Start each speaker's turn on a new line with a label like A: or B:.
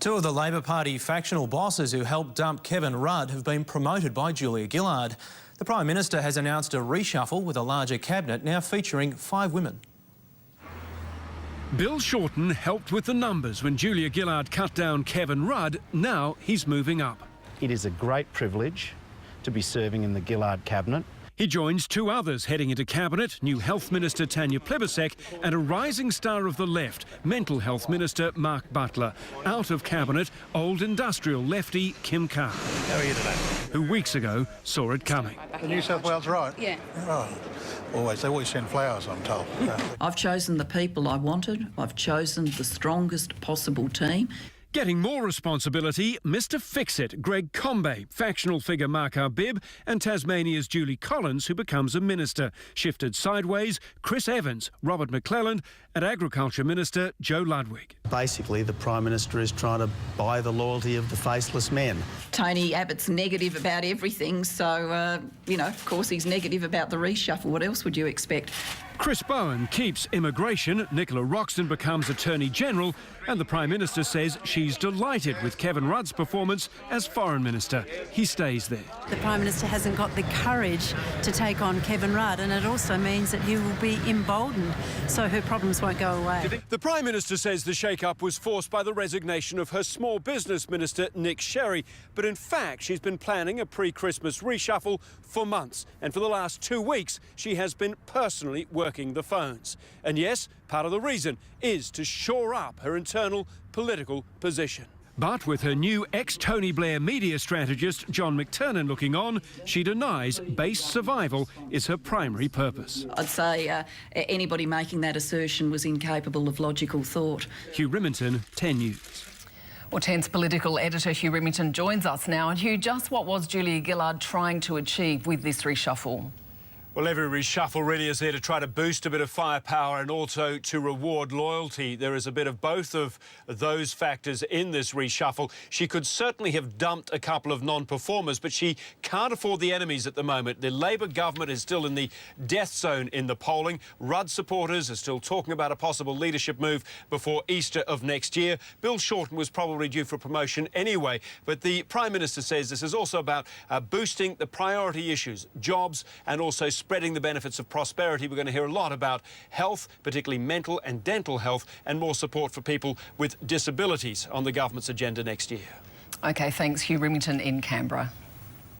A: Two of the Labor Party factional bosses who helped dump Kevin Rudd have been promoted by Julia Gillard. The Prime Minister has announced a reshuffle with a larger cabinet now featuring 5 women.
B: Bill Shorten helped with the numbers when Julia Gillard cut down Kevin Rudd. Now he's moving up.
C: It is a great privilege to be serving in the Gillard cabinet.
B: He joins 2 others heading into cabinet, new Health Minister Tanya Plibersek and a rising star of the left, Mental Health Minister Mark Butler. Out of cabinet, old industrial lefty Kim Carr.
D: How are you today?
B: Who weeks ago saw it coming.
D: The New South Wales right?
E: Yeah.
D: Oh, they always send flowers, I'm told.
E: I've chosen the people I wanted. I've chosen the strongest possible team.
B: Getting more responsibility, Mr Fix-It, Greg Combet, factional figure Mark Arbib and Tasmania's Julie Collins, who becomes a minister. Shifted sideways, Chris Evans, Robert McClelland and Agriculture Minister Joe Ludwig.
C: Basically, the Prime Minister is trying to buy the loyalty of the faceless men. Tony
E: Abbott's negative about everything, so, of course he's negative about the reshuffle. What else would you expect?
B: Chris Bowen keeps immigration, Nicola Roxton becomes Attorney General, and the Prime Minister says she's delighted with Kevin Rudd's performance as Foreign Minister. He stays there.
F: The Prime Minister hasn't got the courage to take on Kevin Rudd, and it also means that he will be emboldened, so her problems won't go away.
B: The Prime Minister says the shake-up was forced by the resignation of her Small Business Minister, Nick Sherry, but in fact she's been planning a pre-Christmas reshuffle for months, and for the last 2 weeks she has been personally working the phones. And yes, part of the reason is to shore up her internal political position. But with her new ex-Tony Blair media strategist John McTernan looking on, she denies base survival is her primary purpose.
E: I'd say anybody making that assertion was incapable of logical thought.
B: Hugh Remington, 10 News.
G: Well, 10's political editor Hugh Remington joins us now. And Hugh, just what was Julia Gillard trying to achieve with this reshuffle?
H: Well, every reshuffle really is there to try to boost a bit of firepower and also to reward loyalty. There is a bit of both of those factors in this reshuffle. She could certainly have dumped a couple of non-performers, but she can't afford the enemies at the moment. The Labor government is still in the death zone in the polling. Rudd supporters are still talking about a possible leadership move before Easter of next year. Bill Shorten was probably due for promotion anyway, but the Prime Minister says this is also about boosting the priority issues, jobs, and also spreading the benefits of prosperity. We're going to hear a lot about health, particularly mental and dental health, and more support for people with disabilities on the government's agenda next year.
G: OK, thanks, Hugh Remington in Canberra.